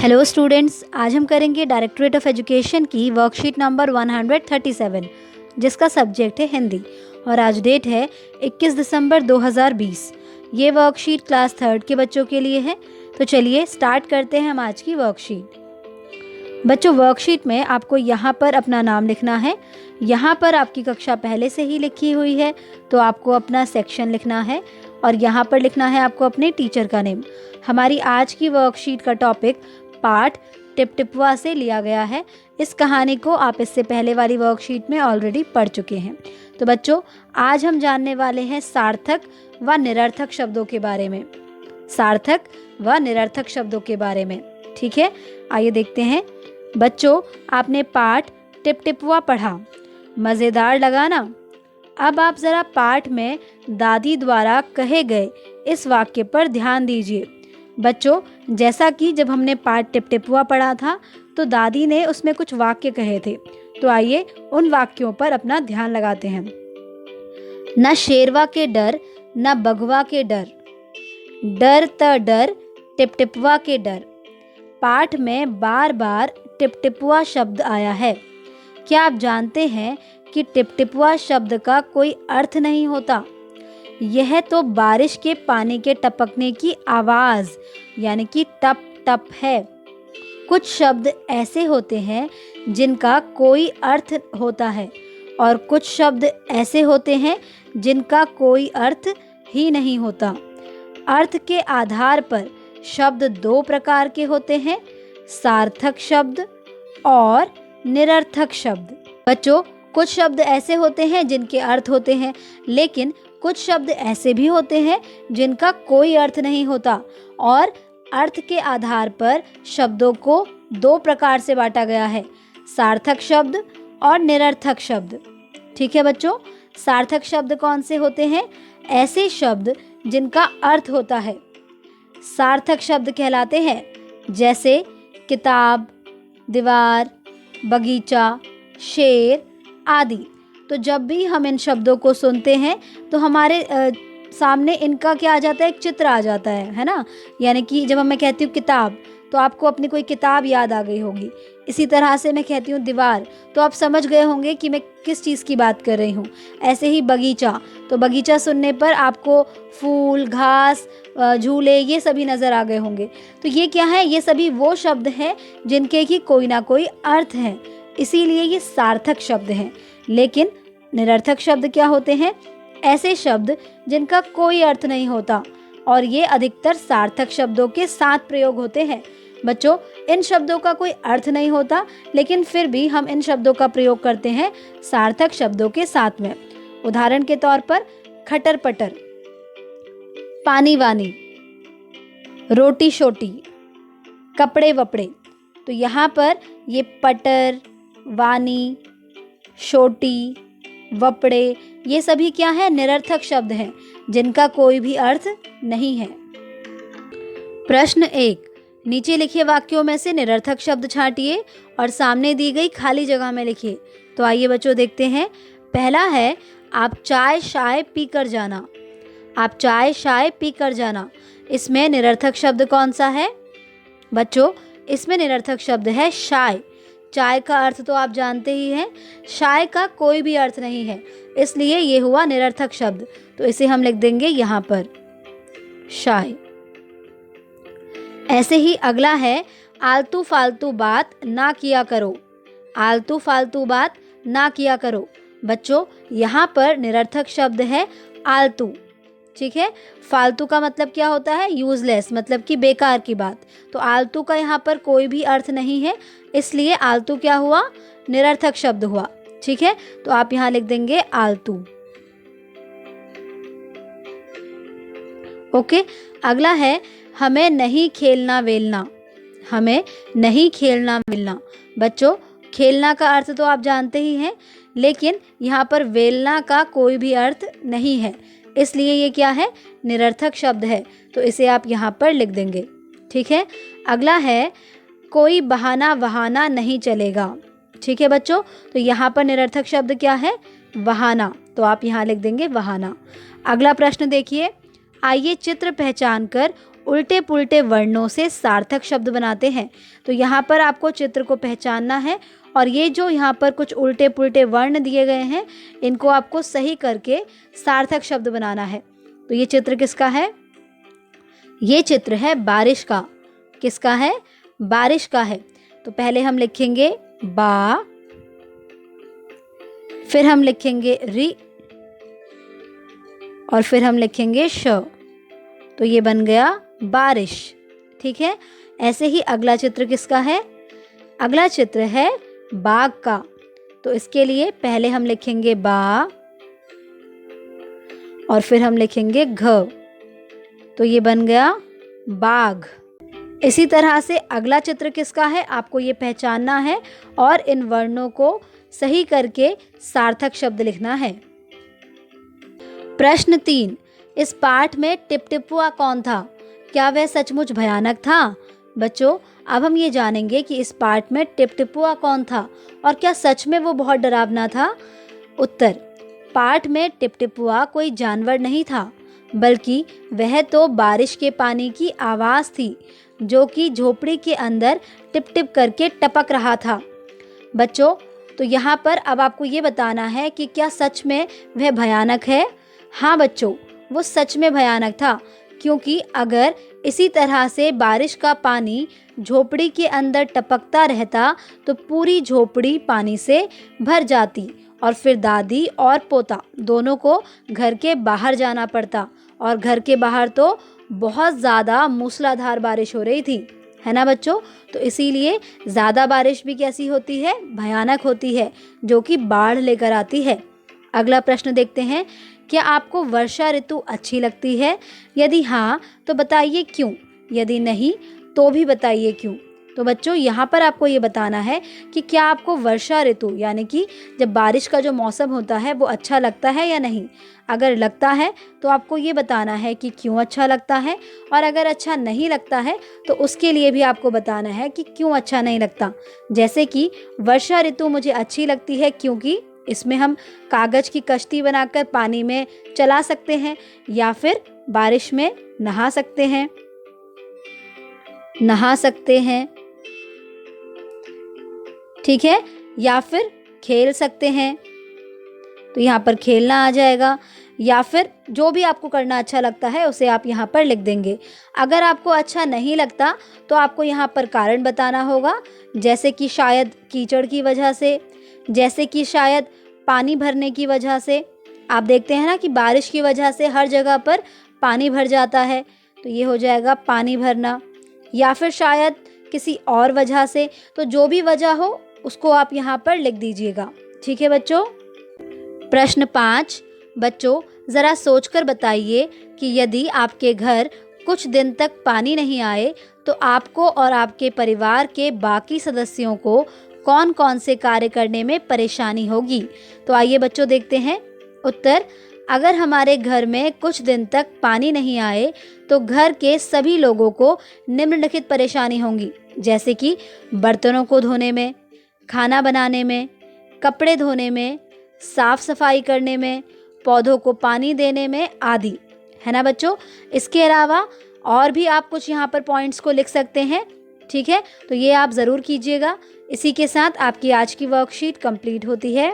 Hello students, आज हम करेंगे डायरेक्टरेट ऑफ एजुकेशन की वर्कशीट नंबर 137 जिसका सब्जेक्ट है हिंदी और आज डेट है 21 दिसंबर 2020। ये वर्कशीट क्लास 3 के बच्चों के लिए है। तो चलिए स्टार्ट करते हैं हम आज की वर्कशीट। बच्चों, वर्कशीट में आपको यहाँ पर अपना नाम लिखना है। यहाँ पर आपकी कक्षा पहले से ही लिखी हुई है तो आपको अपना सेक्शन लिखना है और यहाँ पर लिखना है आपको अपने टीचर का नेम। हमारी आज की वर्कशीट का टॉपिक पाठ टिपटिपुआ से लिया गया है। इस कहानी को आप इससे पहले वाली वर्कशीट में ऑलरेडी पढ़ चुके हैं। तो बच्चों, आज हम जानने वाले हैं सार्थक व निरर्थक शब्दों के बारे में। सार्थक व निरर्थक शब्दों के बारे में, ठीक है। आइए देखते हैं। बच्चों, आपने पाठ टिपटिपुआ पढ़ा, मज़ेदार लगा ना। अब आप ज़रा पाठ में दादी द्वारा कहे गए इस वाक्य पर ध्यान दीजिए। बच्चों, जैसा कि जब हमने पाठ टिपटिपुआ पढ़ा था तो दादी ने उसमें कुछ वाक्य कहे थे, तो आइए उन वाक्यों पर अपना ध्यान लगाते हैं। न शेरवा के डर न बगवा के डर, डर त डर टिपटिपुआ के डर। पाठ में बार बार टिपटिपुआ शब्द आया है। क्या आप जानते हैं कि टिपटिपुआ शब्द का कोई अर्थ नहीं होता? यह तो बारिश के पानी के टपकने की आवाज़ यानी कि टप टप है। कुछ शब्द ऐसे होते हैं जिनका कोई अर्थ होता है और कुछ शब्द ऐसे होते हैं जिनका कोई अर्थ ही नहीं होता। अर्थ के आधार पर शब्द दो प्रकार के होते हैं, सार्थक शब्द और निरर्थक शब्द। बच्चों, कुछ शब्द ऐसे होते हैं जिनके अर्थ होते हैं, लेकिन कुछ शब्द ऐसे भी होते हैं जिनका कोई अर्थ नहीं होता और अर्थ के आधार पर शब्दों को दो प्रकार से बांटा गया है, सार्थक शब्द और निरर्थक शब्द। ठीक है बच्चों, सार्थक शब्द कौन से होते हैं? ऐसे शब्द जिनका अर्थ होता है सार्थक शब्द कहलाते हैं, जैसे किताब, दीवार, बगीचा, शेर आदि। तो जब भी हम इन शब्दों को सुनते हैं तो हमारे सामने इनका क्या आ जाता है? एक चित्र आ जाता है ना। यानी कि जब मैं कहती हूँ किताब तो आपको अपनी कोई किताब याद आ गई होगी। इसी तरह से मैं कहती हूँ दीवार तो आप समझ गए होंगे कि मैं किस चीज़ की बात कर रही हूँ। ऐसे ही बगीचा, तो बगीचा सुनने पर आपको फूल, घास, झूले ये सभी नज़र आ गए होंगे। तो ये क्या है? ये सभी वो शब्द हैं जिनके की कोई ना कोई अर्थ है, इसीलिए ये सार्थक शब्द हैं। लेकिन निरर्थक शब्द क्या होते हैं? ऐसे शब्द जिनका कोई अर्थ नहीं होता और ये अधिकतर सार्थक शब्दों के साथ प्रयोग होते हैं। बच्चों, इन शब्दों का कोई अर्थ नहीं होता लेकिन फिर भी हम इन शब्दों का प्रयोग करते हैं सार्थक शब्दों के साथ में। उदाहरण के तौर पर खटर पटर, पानी वानी, रोटी शोटी, कपड़े वपड़े। तो यहाँ पर ये पटर, वानी, शोटी, वपड़े ये सभी क्या है? निरर्थक शब्द हैं जिनका कोई भी अर्थ नहीं है। प्रश्न 1, नीचे लिखे वाक्यों में से निरर्थक शब्द छांटिए और सामने दी गई खाली जगह में लिखिए। तो आइए बच्चों देखते हैं। पहला है, आप चाय शाय पी कर जाना। आप चाय शाय पी कर जाना, इसमें निरर्थक शब्द कौन सा है? बच्चों, इसमें निरर्थक शब्द है शाय। चाय का अर्थ तो आप जानते ही हैं, शाय का कोई भी अर्थ नहीं है, इसलिए ये हुआ निरर्थक शब्द। तो इसे हम लिख देंगे यहाँ पर शाय। ऐसे ही अगला है, आलतू फालतू बात ना किया करो। आलतू फालतू बात ना किया करो। बच्चों, यहाँ पर निरर्थक शब्द है आलतू। ठीक है, फालतू का मतलब क्या होता है? यूजलेस, मतलब कि बेकार की बात। तो आलतू का यहाँ पर कोई भी अर्थ नहीं है, इसलिए आलतू क्या हुआ? निरर्थक शब्द हुआ। ठीक है, तो आप यहाँ लिख देंगे आलतू। ओके, अगला है, हमें नहीं खेलना वेलना। हमें नहीं खेलना वेलना। बच्चों, खेलना का अर्थ तो आप जानते ही हैं, लेकिन यहाँ पर वेलना का कोई भी अर्थ नहीं है, इसलिए ये क्या है? निरर्थक शब्द है। तो इसे आप यहाँ पर लिख देंगे। ठीक है, अगला है, कोई बहाना वहाना नहीं चलेगा। ठीक है बच्चों, तो यहाँ पर निरर्थक शब्द क्या है? वहाना। तो आप यहाँ लिख देंगे वहाना। अगला प्रश्न देखिए, आइए चित्र पहचान कर उल्टे पुल्टे वर्णों से सार्थक शब्द बनाते हैं। तो यहाँ पर आपको चित्र को पहचानना है और ये जो यहाँ पर कुछ उल्टे पुल्टे वर्ण दिए गए हैं इनको आपको सही करके सार्थक शब्द बनाना है। तो ये चित्र किसका है? ये चित्र है बारिश का। किसका है? बारिश का है। तो पहले हम लिखेंगे बा, फिर हम लिखेंगे रि और फिर हम लिखेंगे श। तो ये बन गया बारिश। ठीक है। ऐसे ही अगला चित्र किसका है? अगला चित्र है बाघ का। तो इसके लिए पहले हम लिखेंगे बा और फिर हम लिखेंगे घ। तो ये बन गया बाघ। इसी तरह से अगला चित्र किसका है आपको ये पहचानना है और इन वर्णों को सही करके सार्थक शब्द लिखना है। प्रश्न 3, इस पाठ में टिपटिपुआ कौन था? क्या वह सचमुच भयानक था? बच्चों, अब हम ये जानेंगे कि इस पाठ में टिपटिपुआ कौन था और क्या सच में वो बहुत डरावना था? उत्तर, पाठ में टिपटिपुआ कोई जानवर नहीं था, बल्कि वह तो बारिश के पानी की आवाज़ थी जो कि झोपड़ी के अंदर टिप टिप करके टपक रहा था। बच्चों, तो यहाँ पर अब आपको ये बताना है कि क्या सच में वह भयानक है? हाँ बच्चों, वो सच में भयानक था, क्योंकि अगर इसी तरह से बारिश का पानी झोपड़ी के अंदर टपकता रहता तो पूरी झोपड़ी पानी से भर जाती और फिर दादी और पोता दोनों को घर के बाहर जाना पड़ता। और घर के बाहर तो बहुत ज़्यादा मूसलाधार बारिश हो रही थी, है ना बच्चों? तो इसीलिए ज़्यादा बारिश भी कैसी होती है? भयानक होती है, जो कि बाढ़ लेकर आती है। अगला प्रश्न देखते हैं, क्या आपको वर्षा ऋतु अच्छी लगती है? यदि हाँ तो बताइए क्यों, यदि नहीं तो भी बताइए क्यों। तो बच्चों, यहाँ पर आपको ये बताना है कि क्या आपको वर्षा ऋतु यानी कि जब बारिश का जो मौसम होता है वो अच्छा लगता है या नहीं। अगर लगता है तो आपको ये बताना है कि क्यों अच्छा लगता है, और अगर अच्छा नहीं लगता है तो उसके लिए भी आपको बताना है कि क्यों अच्छा नहीं लगता। जैसे कि वर्षा ऋतु मुझे अच्छी लगती है क्योंकि इसमें हम कागज़ की कश्ती बनाकर पानी में चला सकते हैं, या फिर बारिश में नहा सकते हैं, ठीक है, या फिर खेल सकते हैं। तो यहाँ पर खेलना आ जाएगा, या फिर जो भी आपको करना अच्छा लगता है उसे आप यहाँ पर लिख देंगे। अगर आपको अच्छा नहीं लगता तो आपको यहाँ पर कारण बताना होगा, जैसे कि शायद कीचड़ की वजह से, जैसे कि शायद पानी भरने की वजह से। आप देखते हैं ना कि बारिश की वजह से हर जगह पर पानी भर जाता है, तो ये हो जाएगा पानी भरना, या फिर शायद किसी और वजह से। तो जो भी वजह हो उसको आप यहाँ पर लिख दीजिएगा। ठीक है बच्चों। प्रश्न 5, बच्चों ज़रा सोचकर बताइए कि यदि आपके घर कुछ दिन तक पानी नहीं आए तो आपको और आपके परिवार के बाकी सदस्यों को कौन कौन से कार्य करने में परेशानी होगी। तो आइए बच्चों देखते हैं उत्तर। अगर हमारे घर में कुछ दिन तक पानी नहीं आए तो घर के सभी लोगों को निम्नलिखित परेशानी होंगी, जैसे कि बर्तनों को धोने में, खाना बनाने में, कपड़े धोने में, साफ सफाई करने में, पौधों को पानी देने में आदि, है ना बच्चों। इसके अलावा और भी आप कुछ यहाँ पर पॉइंट्स को लिख सकते हैं। ठीक है, तो ये आप ज़रूर कीजिएगा। इसी के साथ आपकी आज की वर्कशीट कंप्लीट होती है।